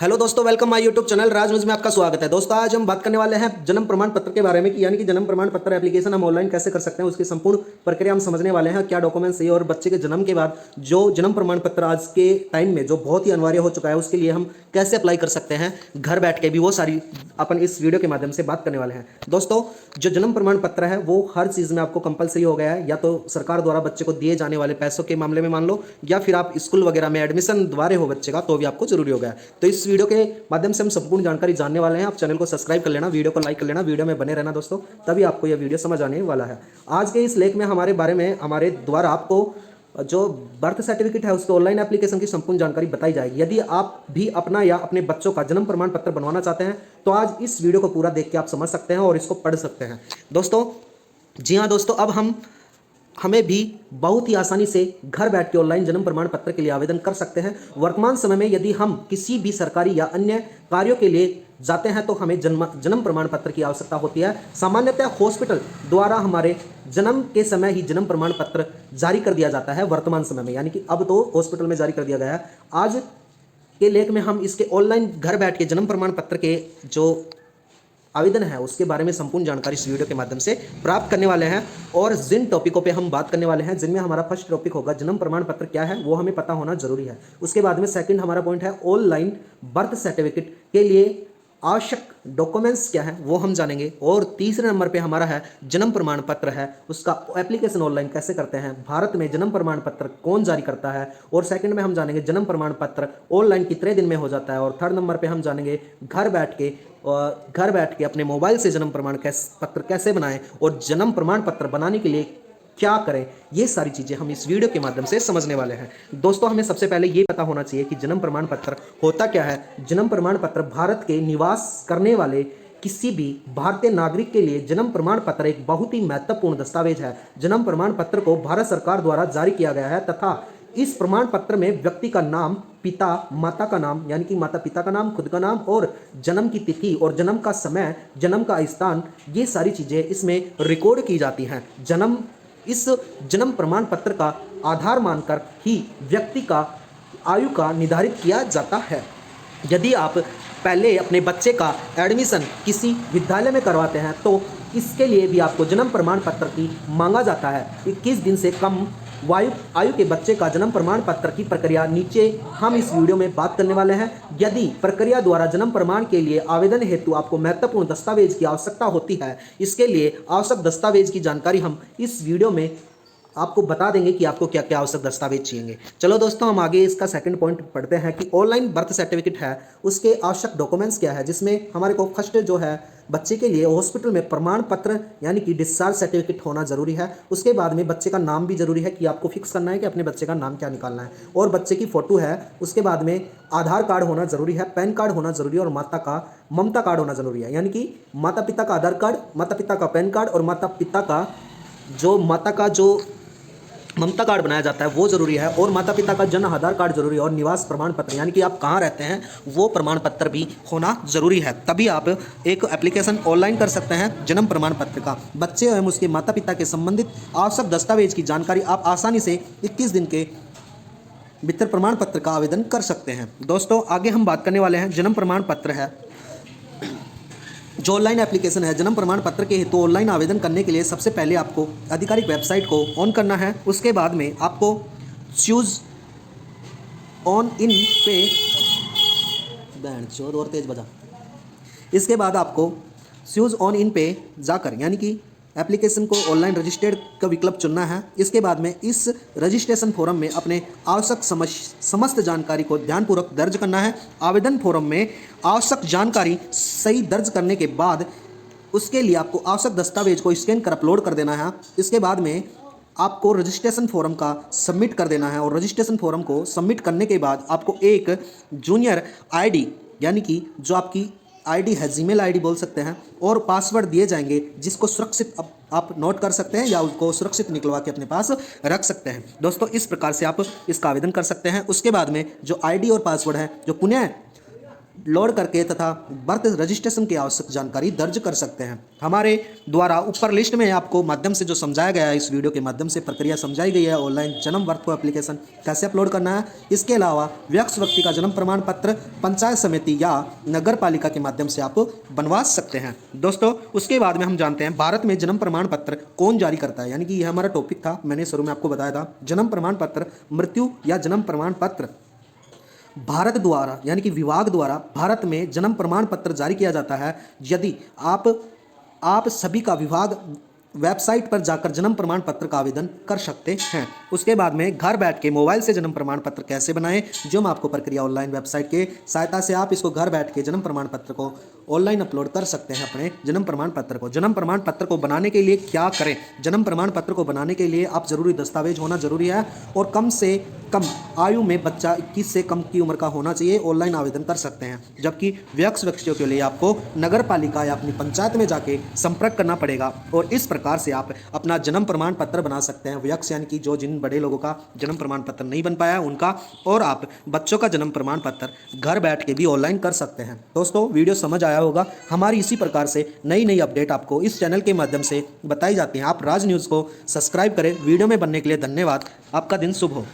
Hello दोस्तों, welcome my YouTube channel Raj news में आपका स्वागत है। दोस्तों आज हम बात करने वाले हैं जन्म प्रमाण पत्र के बारे में कि यानी कि जन्म प्रमाण पत्र एप्लीकेशन हम ऑनलाइन कैसे कर सकते हैं, उसकी संपूर्ण प्रक्रिया हम समझने वाले हैं। क्या डॉक्यूमेंट्स चाहिए और बच्चे के जन्म के बाद जो जन्म प्रमाण पत्र आज के टाइम में जो बहुत ही अनिवार्य हो चुका है, उसके लिए हम कैसे अप्लाई कर सकते हैं घर बैठ के भी, वो सारी अपन इस वीडियो के माध्यम से बात करने वाले हैं। दोस्तों जो जन्म प्रमाण पत्र है वो हर चीज़ में आपको कंपलसरी हो गया है, या तो सरकार द्वारा बच्चे को दिए जाने वाले पैसों के मामले में मान लो, या फिर आप स्कूल वगैरह में एडमिशन द्वारे हो बच्चे का, तो भी आपको जरूरी हो गया है। तो इस वीडियो के माध्यम से हम संपूर्ण जानकारी जानने वाले हैं। आप चैनल को सब्सक्राइब कर लेना, वीडियो को लाइक कर लेना, वीडियो में बने रहना दोस्तों, तभी आपको यह वीडियो समझ आने वाला है। आज के इस लेख में हमारे बारे में हमारे द्वारा आपको जो बर्थ सर्टिफिकेट है उसके ऑनलाइन एप्लीकेशन की संपूर्ण जानकारी बताई जाएगी। यदि आप भी अपना या अपने बच्चों का जन्म प्रमाण पत्र बनवाना चाहते हैं तो आज इस वीडियो को पूरा देख के आप समझ सकते हैं और इसको पढ़ सकते हैं दोस्तों। जी हाँ दोस्तों, अब हमें भी बहुत ही आसानी से घर बैठ के ऑनलाइन जन्म प्रमाण पत्र के लिए आवेदन कर सकते हैं। वर्तमान समय में यदि हम किसी भी सरकारी या अन्य कार्यों के लिए जाते हैं तो हमें जन्म प्रमाण पत्र की आवश्यकता होती है। सामान्यतः हॉस्पिटल द्वारा हमारे जन्म के समय ही जन्म प्रमाण पत्र जारी कर दिया जाता है वर्तमान समय में, यानी कि अब तो हॉस्पिटल में जारी कर दिया गया है। आज के लेख में हम इसके ऑनलाइन घर बैठ के जन्म प्रमाण पत्र के जो आवेदन है उसके बारे में संपूर्ण जानकारी इस वीडियो के माध्यम से प्राप्त करने वाले हैं। और जिन टॉपिकों पे हम बात करने वाले हैं, जिनमें हमारा फर्स्ट टॉपिक होगा जन्म प्रमाण पत्र क्या है, वो हमें पता होना जरूरी है। उसके बाद में सेकंड हमारा पॉइंट है ऑनलाइन बर्थ सर्टिफिकेट के लिए आवश्यक डॉक्यूमेंट्स क्या है, वो हम जानेंगे। और तीसरे नंबर पे हमारा है जन्म प्रमाण पत्र है, उसका एप्लीकेशन ऑनलाइन कैसे करते हैं, भारत में जन्म प्रमाण पत्र कौन जारी करता है। और सेकंड में हम जानेंगे जन्म प्रमाण पत्र ऑनलाइन कितने दिन में हो जाता है। और थर्ड नंबर पे हम जानेंगे घर बैठ के अपने मोबाइल से जन्म प्रमाण पत्र कैसे बनाएं और जन्म प्रमाण पत्र बनाने के लिए क्या करें। ये सारी चीज़ें हम इस वीडियो के माध्यम से समझने वाले हैं। दोस्तों हमें सबसे पहले ये पता होना चाहिए कि जन्म प्रमाण पत्र होता क्या है। जन्म प्रमाण पत्र भारत के निवास करने वाले किसी भी भारतीय नागरिक के लिए जन्म प्रमाण पत्र एक बहुत ही महत्वपूर्ण दस्तावेज है। जन्म प्रमाण पत्र को भारत सरकार द्वारा जारी किया गया है तथा इस प्रमाण पत्र में व्यक्ति का नाम, पिता माता का नाम यानी कि माता पिता का नाम, खुद का नाम और जन्म की तिथि और जन्म का समय, जन्म का स्थान, ये सारी चीज़ें इसमें रिकॉर्ड की जाती हैं। इस जन्म प्रमाण पत्र का आधार मानकर ही व्यक्ति का आयु का निर्धारित किया जाता है। यदि आप पहले अपने बच्चे का एडमिशन किसी विद्यालय में करवाते हैं तो इसके लिए भी आपको जन्म प्रमाण पत्र की मांगा जाता है। 21 दिन से कम आयु के बच्चे का जन्म प्रमाण पत्र की प्रक्रिया नीचे हम इस वीडियो में बात करने वाले हैं। यदि प्रक्रिया द्वारा जन्म प्रमाण के लिए आवेदन हेतु आपको महत्वपूर्ण दस्तावेज की आवश्यकता होती है, इसके लिए आवश्यक दस्तावेज की जानकारी हम इस वीडियो में आपको बता देंगे कि आपको क्या क्या आवश्यक दस्तावेज चाहिए। चलो दोस्तों हम आगे इसका सेकंड पॉइंट पढ़ते हैं कि ऑनलाइन बर्थ सर्टिफिकेट है, उसके आवश्यक डॉक्यूमेंट्स क्या है, जिसमें हमारे को फर्स्ट जो है बच्चे के लिए हॉस्पिटल में प्रमाण पत्र यानी कि डिस्चार्ज सर्टिफिकेट होना जरूरी है। उसके बाद में बच्चे का नाम भी जरूरी है कि आपको फिक्स करना है कि अपने बच्चे का नाम क्या निकालना है, और बच्चे की फोटो है। उसके बाद में आधार कार्ड होना जरूरी है, पैन कार्ड होना जरूरी है और माता का ममता कार्ड होना जरूरी है, यानी कि माता पिता का आधार कार्ड, माता पिता का पैन कार्ड और माता का जो ममता कार्ड बनाया जाता है वो जरूरी है। और माता पिता का जन्म आधार कार्ड जरूरी है और निवास प्रमाण पत्र यानी कि आप कहाँ रहते हैं वो प्रमाण पत्र भी होना जरूरी है। तभी आप एक एप्लीकेशन ऑनलाइन कर सकते हैं जन्म प्रमाण पत्र का। बच्चे एवं उसके माता पिता के संबंधित आवश्यक दस्तावेज की जानकारी आप आसानी से 21 दिन के भीतर प्रमाण पत्र का आवेदन कर सकते हैं। दोस्तों आगे हम बात करने वाले हैं जन्म प्रमाण पत्र है जो ऑनलाइन एप्लीकेशन है। जन्म प्रमाण पत्र के हेतु ऑनलाइन आवेदन करने के लिए सबसे पहले आपको आधिकारिक वेबसाइट को ऑन करना है। उसके बाद में आपको चूज ऑन इन पे और तेज बजा इसके बाद आपको चूज ऑन इन पे जाकर यानी कि एप्लीकेशन को ऑनलाइन रजिस्टर्ड का विकल्प चुनना है। इसके बाद में इस रजिस्ट्रेशन फॉर्म में अपने आवश्यक समस्त जानकारी को ध्यानपूर्वक दर्ज करना है। आवेदन फॉर्म में आवश्यक जानकारी सही दर्ज करने के बाद उसके लिए आपको आवश्यक दस्तावेज को स्कैन कर अपलोड कर देना है। इसके बाद में आपको रजिस्ट्रेशन फॉर्म का सबमिट कर देना है और रजिस्ट्रेशन फॉर्म को सबमिट करने के बाद आपको एक जूनियर आईडी यानी कि जो आपकी आईडी है, जीमेल आईडी बोल सकते हैं, और पासवर्ड दिए जाएंगे जिसको सुरक्षित आप नोट कर सकते हैं या उसको सुरक्षित निकलवा के अपने पास रख सकते हैं। दोस्तों इस प्रकार से आप इसका आवेदन कर सकते हैं। उसके बाद में जो आईडी और पासवर्ड है जो पुनः लोड करके तथा बर्थ रजिस्ट्रेशन की आवश्यक जानकारी दर्ज कर सकते हैं। हमारे द्वारा ऊपर लिस्ट में आपको माध्यम से जो समझाया गया है, इस वीडियो के माध्यम से प्रक्रिया समझाई गई है ऑनलाइन जन्म बर्थ को एप्लीकेशन कैसे अपलोड करना है। इसके अलावा वयस्क व्यक्ति का जन्म प्रमाण पत्र पंचायत समिति या नगर पालिका के माध्यम से आप बनवा सकते हैं। दोस्तों उसके बाद में हम जानते हैं भारत में जन्म प्रमाण पत्र कौन जारी करता है, यानी कि यह हमारा टॉपिक था, मैंने शुरू में आपको बताया था। जन्म प्रमाण पत्र, मृत्यु या जन्म प्रमाण पत्र भारत द्वारा यानी कि विभाग द्वारा भारत में जन्म प्रमाण पत्र जारी किया जाता है। यदि आप सभी का विभाग वेबसाइट पर जाकर जन्म प्रमाण पत्र का आवेदन कर सकते हैं। उसके बाद में घर बैठ के मोबाइल से जन्म प्रमाण पत्र कैसे बनाएं, जो मैं आपको प्रक्रिया ऑनलाइन वेबसाइट के सहायता से आप इसको घर बैठ के जन्म प्रमाण पत्र को ऑनलाइन अपलोड कर सकते हैं। अपने जन्म प्रमाण पत्र को बनाने के लिए क्या करें, जन्म प्रमाण पत्र को बनाने के लिए आप जरूरी दस्तावेज होना जरूरी है और कम से कम आयु में बच्चा 21 से कम की उम्र का होना चाहिए। ऑनलाइन आवेदन कर सकते हैं। जबकि वयस्क व्यक्तियों के लिए आपको नगर पालिका या अपनी पंचायत में जाके संपर्क करना पड़ेगा और इस प्रकार से आप अपना जन्म प्रमाण पत्र बना सकते हैं। वयस्क यानी कि जिन बड़े लोगों का जन्म प्रमाण पत्र नहीं बन पाया उनका, और आप बच्चों का जन्म प्रमाण पत्र घर बैठ के भी ऑनलाइन कर सकते हैं। दोस्तों वीडियो समझ आया होगा। हमारी इसी प्रकार से नई नई अपडेट आपको इस चैनल के माध्यम से बताई जाती हैं। आप राज न्यूज़ को सब्सक्राइब करें। वीडियो में बनने के लिए धन्यवाद। आपका दिन शुभ हो।